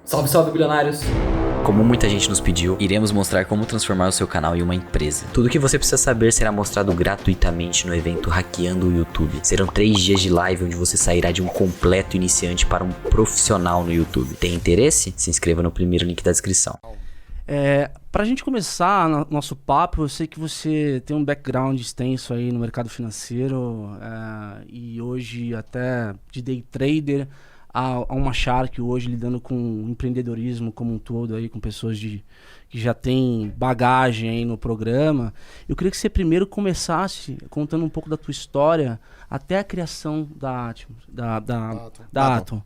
Salve, salve, bilionários! Como muita gente nos pediu, iremos mostrar como transformar o seu canal em uma empresa. Tudo o que você precisa saber será mostrado gratuitamente no evento Hackeando o YouTube. Serão 3 dias de live onde você sairá de um completo iniciante para um profissional no YouTube. Tem interesse? Se inscreva no primeiro link da descrição. Pra gente começar nosso papo, eu sei que você tem um background extenso aí no mercado financeiro e hoje até de day trader a uma Shark hoje lidando com empreendedorismo como um todo aí, com pessoas que já têm bagagem aí no programa. Eu queria que você primeiro começasse contando um pouco da tua história até a criação da Atom.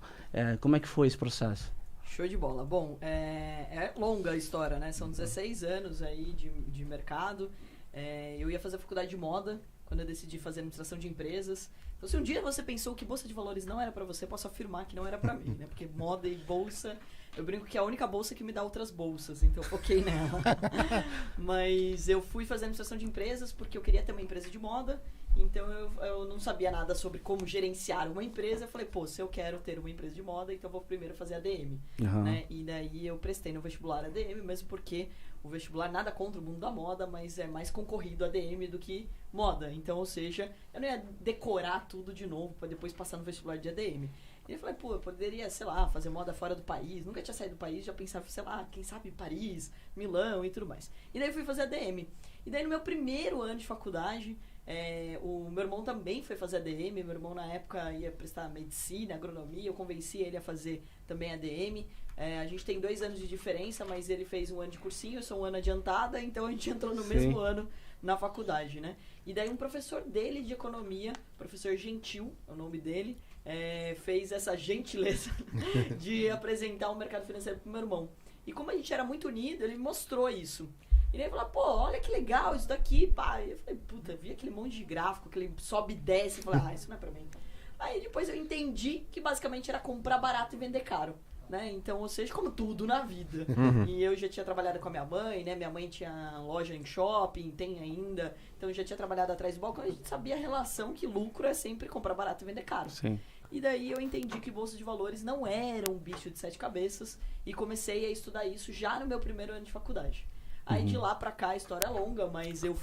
Como é que foi esse processo? Show de bola. Bom, é longa a história, né? São 16 anos aí de mercado. Eu ia fazer faculdade de moda quando eu decidi fazer administração de empresas. Então, se um dia você pensou que bolsa de valores não era pra você, posso afirmar que não era pra mim, né? Porque moda e bolsa, eu brinco que é a única bolsa que me dá outras bolsas, então eu foquei nela. Mas eu fui fazer administração de empresas porque eu queria ter uma empresa de moda. Então eu não sabia nada sobre como gerenciar uma empresa. Eu falei, se eu quero ter uma empresa de moda, então eu vou primeiro fazer ADM. Né? E daí eu prestei no vestibular ADM, mesmo porque o vestibular nada contra o mundo da moda, mas é mais concorrido ADM do que moda. Então, ou seja, eu não ia decorar tudo de novo para depois passar no vestibular de ADM. E eu falei, eu poderia, sei lá, fazer moda fora do país. Nunca tinha saído do país, já pensava, sei lá, quem sabe Paris, Milão e tudo mais. E daí eu fui fazer ADM. E daí no meu primeiro ano de faculdade, o meu irmão também foi fazer ADM. Meu irmão na época ia prestar medicina, agronomia. Eu convenci ele a fazer também ADM. A gente tem 2 anos de diferença, mas ele fez 1 ano de cursinho, eu sou 1 ano adiantada, então a gente entrou no mesmo ano na faculdade, né? E daí um professor dele de economia, professor Gentil, é o nome dele, fez essa gentileza de apresentar o mercado financeiro pro meu irmão. E como a gente era muito unido, ele mostrou isso. E daí ele falou, olha que legal isso daqui, pai. Eu falei, vi aquele monte de gráfico, que ele sobe e desce, e falei, isso não é pra mim. Aí depois eu entendi que basicamente era comprar barato e vender caro. Né? Então, ou seja, como tudo na vida. E eu já tinha trabalhado com a minha mãe, né? Minha mãe tinha loja em shopping, tem ainda. Então, eu já tinha trabalhado atrás do balcão. A gente sabia a relação que lucro é sempre comprar barato e vender caro. Sim. E daí eu entendi que bolsa de valores não era um bicho de 7 cabeças. E comecei a estudar isso já no meu primeiro ano de faculdade. Aí, de lá pra cá, a história é longa, mas eu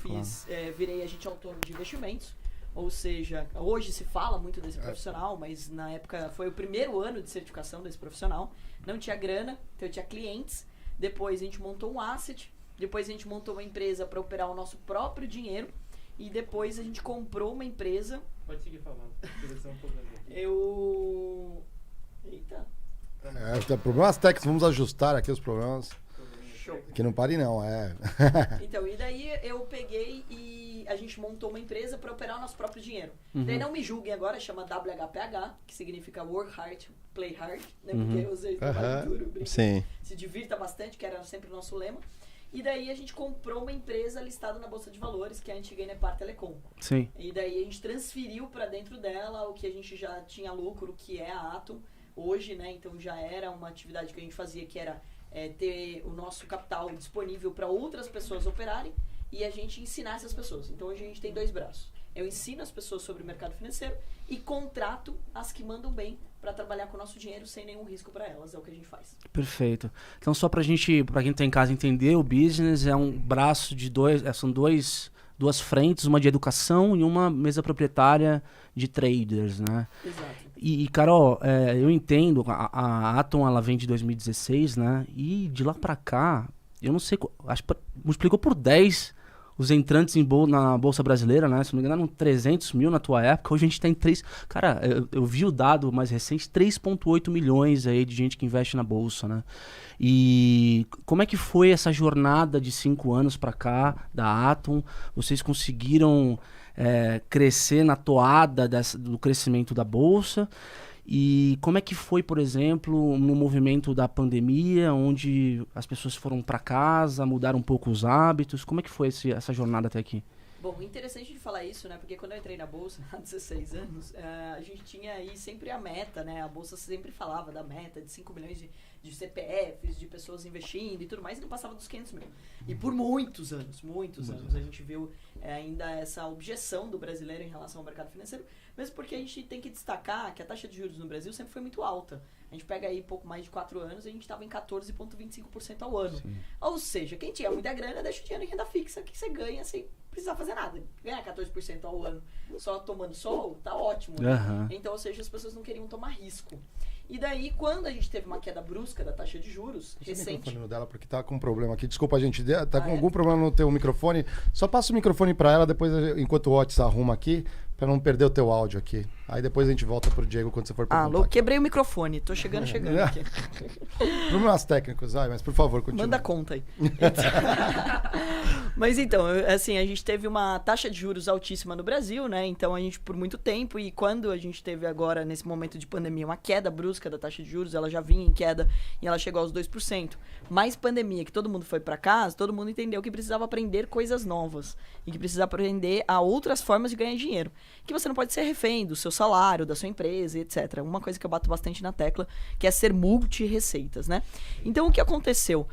virei agente autônomo de investimentos. Ou seja, hoje se fala muito desse profissional, mas na época foi o primeiro ano de certificação desse profissional. Não tinha grana, então eu tinha clientes. Depois a gente montou um asset. Depois a gente montou uma empresa para operar o nosso próprio dinheiro. E depois a gente comprou uma empresa. Pode seguir falando. Eita. Tem problemas técnicos, vamos ajustar aqui os problemas. Show. Que não pare não, Então, e daí eu peguei e a gente montou uma empresa para operar o nosso próprio dinheiro. Daí não me julguem agora, chama WHPH, que significa Work Hard, Play Hard, né? Porque eu usei trabalho duro, Sim. se divirta bastante, que era sempre o nosso lema. E daí a gente comprou uma empresa listada na Bolsa de Valores, que é a antiga Inepar Telecom. Sim. E daí a gente transferiu para dentro dela o que a gente já tinha lucro, que é a Atom hoje, né? Então já era uma atividade que a gente fazia, que era ter o nosso capital disponível para outras pessoas operarem e a gente ensinar essas pessoas. Então hoje a gente tem 2 braços. Eu ensino as pessoas sobre o mercado financeiro e contrato as que mandam bem para trabalhar com o nosso dinheiro sem nenhum risco para elas. É o que a gente faz. Perfeito. Então só pra quem tá em casa entender, o business é um braço de são duas frentes, uma de educação e uma mesa proprietária de traders, né? Exato. E Carol, eu entendo, a Atom ela vem de 2016, né? E de lá pra cá, eu não sei, acho que multiplicou por 10 os entrantes na Bolsa Brasileira, né? Se não me engano, eram 300 mil na tua época. Hoje a gente tá em 3... Cara, eu vi o dado mais recente, 3,8 milhões aí de gente que investe na Bolsa, né? E como é que foi essa jornada de 5 anos pra cá, da Atom? Vocês conseguiram crescer na toada do crescimento da Bolsa? E como é que foi, por exemplo, no movimento da pandemia, onde as pessoas foram para casa, mudaram um pouco os hábitos? Como é que foi essa jornada até aqui? Bom, interessante de falar isso, né? Porque quando eu entrei na Bolsa, há 16 anos, a gente tinha aí sempre a meta, né? A Bolsa sempre falava da meta de 5 milhões de CPFs, de pessoas investindo e tudo mais, e não passava dos 500 mil. E por muitos anos, a gente viu ainda essa objeção do brasileiro em relação ao mercado financeiro, mesmo porque a gente tem que destacar que a taxa de juros no Brasil sempre foi muito alta. A gente pega aí pouco mais de 4 anos e a gente estava em 14,25% ao ano. Sim. Ou seja, quem tinha muita grana deixa o dinheiro em renda fixa que você ganha sem precisar fazer nada. Ganhar 14% ao ano só tomando sol, tá ótimo. Né? Então, ou seja, as pessoas não queriam tomar risco. E daí, quando a gente teve uma queda brusca da taxa de juros, recente... o microfone dela, porque tá com um problema aqui. Desculpa, gente. Tá com algum problema no teu microfone. Só passa o microfone para ela, depois, enquanto o Otis arruma aqui, para não perder o teu áudio aqui. Aí depois a gente volta pro Diego quando você for perguntar. Alô, quebrei o microfone. Tô chegando aqui. Problemas técnicos, mas por favor, continue. Manda conta aí. Mas então, assim, a gente teve uma taxa de juros altíssima no Brasil, né? Então a gente, por muito tempo, e quando a gente teve agora, nesse momento de pandemia, uma queda brusca da taxa de juros, ela já vinha em queda e ela chegou aos 2%. Mais pandemia, que todo mundo foi para casa, todo mundo entendeu que precisava aprender coisas novas e que precisava aprender a outras formas de ganhar dinheiro. Que você não pode ser refém do seu salário, da sua empresa, etc. Uma coisa que eu bato bastante na tecla, que é ser multi-receitas, né? Então, o que aconteceu?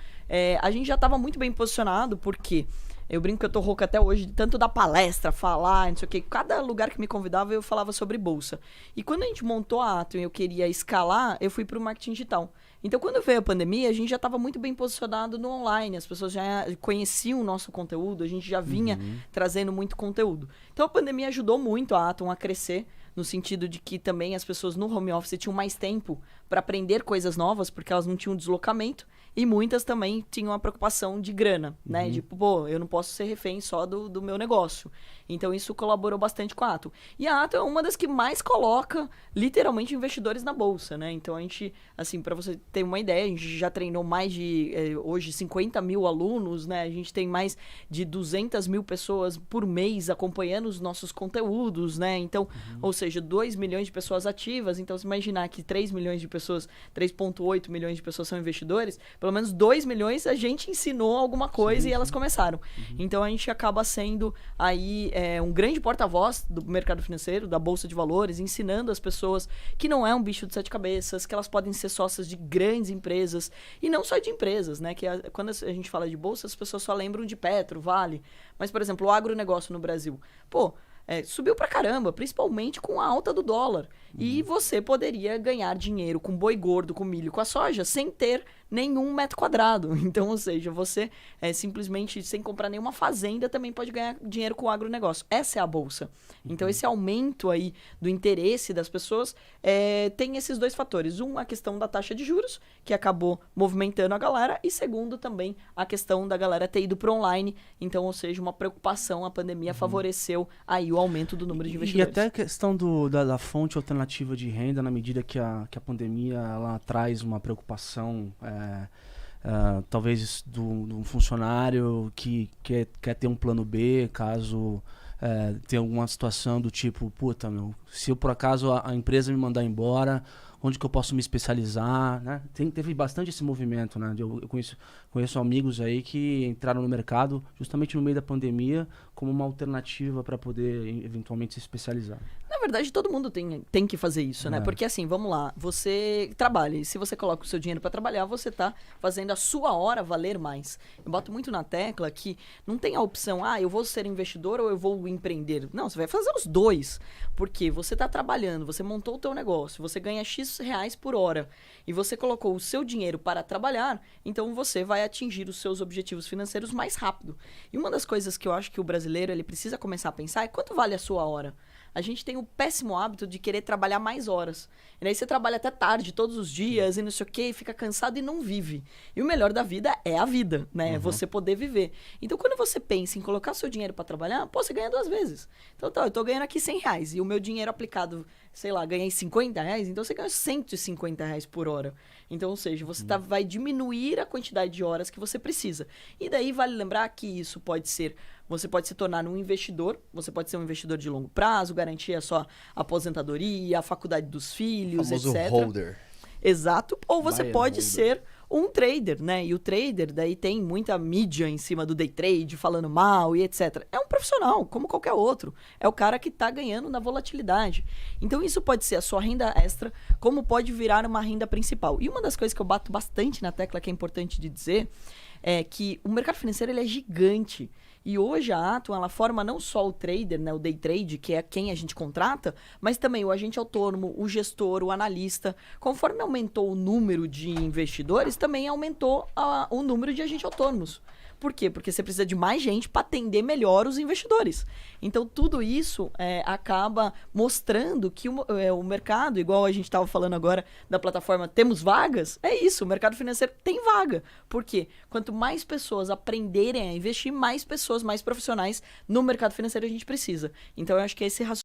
A gente já estava muito bem posicionado, porque eu brinco que eu tô rouca até hoje, de tanto dar palestra, falar, não sei o quê. Cada lugar que me convidava, eu falava sobre bolsa. E quando a gente montou a Atom e eu queria escalar, eu fui pro marketing digital. Então, quando veio a pandemia, a gente já estava muito bem posicionado no online. As pessoas já conheciam o nosso conteúdo, a gente já vinha trazendo muito conteúdo. Então, a pandemia ajudou muito a Atom a crescer, no sentido de que também as pessoas no home office tinham mais tempo para aprender coisas novas, porque elas não tinham deslocamento. E muitas também tinham a preocupação de grana, né? Tipo, pô, eu não posso ser refém só do meu negócio. Então, isso colaborou bastante com a Atom. E a Atom é uma das que mais coloca, literalmente, investidores na bolsa, né? Então, a gente, assim, para você ter uma ideia, a gente já treinou mais de, hoje, 50 mil alunos, né? A gente tem mais de 200 mil pessoas por mês acompanhando os nossos conteúdos, né? Então, ou seja, 2 milhões de pessoas ativas. Então, se imaginar que 3 milhões de pessoas, 3,8 milhões de pessoas são investidores, pelo menos 2 milhões a gente ensinou alguma coisa e elas começaram. Então, a gente acaba sendo aí um grande porta-voz do mercado financeiro, da Bolsa de Valores, ensinando as pessoas que não é um bicho de 7 cabeças, que elas podem ser sócias de grandes empresas, e não só de empresas, né? Que quando a gente fala de bolsa, as pessoas só lembram de Petro, Vale, mas, por exemplo, o agronegócio no Brasil. Pô, subiu pra caramba, principalmente com a alta do dólar. E você poderia ganhar dinheiro com boi gordo, com milho, com a soja, sem ter nenhum metro quadrado. Então, ou seja, você simplesmente, sem comprar nenhuma fazenda, também pode ganhar dinheiro com o agronegócio. Essa é a bolsa. Então, esse aumento aí do interesse das pessoas tem esses dois fatores. Um, a questão da taxa de juros, que acabou movimentando a galera. E segundo, também, a questão da galera ter ido para online. Então, ou seja, uma preocupação, a pandemia favoreceu aí o aumento do número de investidores. E até a questão da fonte alternativa de renda, na medida que a pandemia ela traz uma preocupação, talvez de um funcionário que quer ter um plano B, caso tenha alguma situação do tipo, puta, se eu por acaso a empresa me mandar embora, onde que eu posso me especializar, né? Teve bastante esse movimento, né? Eu conheço amigos aí que entraram no mercado justamente no meio da pandemia como uma alternativa para poder eventualmente se especializar. Na verdade, todo mundo tem que fazer isso, né? Porque assim, vamos lá, você trabalha, e se você coloca o seu dinheiro para trabalhar, você tá fazendo a sua hora valer mais. Eu boto muito na tecla que não tem a opção, eu vou ser investidor ou eu vou empreender. Não, você vai fazer os dois. Porque você tá trabalhando, você montou o teu negócio, você ganha X reais por hora e você colocou o seu dinheiro para trabalhar, então você vai atingir os seus objetivos financeiros mais rápido. E uma das coisas que eu acho que o brasileiro ele precisa começar a pensar é quanto vale a sua hora. A gente tem o péssimo hábito de querer trabalhar mais horas. E aí você trabalha até tarde, todos os dias, e não sei o quê, fica cansado e não vive. E o melhor da vida é a vida, né? É você poder viver. Então, quando você pensa em colocar seu dinheiro para trabalhar, você ganha 2 vezes. Então, eu tô ganhando aqui 100 reais, e o meu dinheiro aplicado, sei lá, ganhei 50 reais, então você ganha 150 reais por hora. Então, ou seja, você vai diminuir a quantidade de horas que você precisa. E daí, vale lembrar que isso pode ser... Você pode se tornar um investidor, você pode ser um investidor de longo prazo, garantir a sua aposentadoria, a faculdade dos filhos, famoso etc. holder. Exato. Ou você pode ser um trader, né? E o trader, daí tem muita mídia em cima do day trade, falando mal e etc. É um profissional, como qualquer outro. É o cara que está ganhando na volatilidade. Então, isso pode ser a sua renda extra, como pode virar uma renda principal. E uma das coisas que eu bato bastante na tecla, que é importante de dizer, é que o mercado financeiro ele é gigante. E hoje a Atom, ela forma não só o trader, né, o day trade, que é quem a gente contrata, mas também o agente autônomo, o gestor, o analista. Conforme aumentou o número de investidores, também aumentou o número de agentes autônomos. Por quê? Porque você precisa de mais gente para atender melhor os investidores. Então, tudo isso acaba mostrando que o mercado, igual a gente estava falando agora da plataforma Temos Vagas, é isso, o mercado financeiro tem vaga. Por quê? Quanto mais pessoas aprenderem a investir, mais pessoas, mais profissionais no mercado financeiro a gente precisa. Então, eu acho que esse raciocínio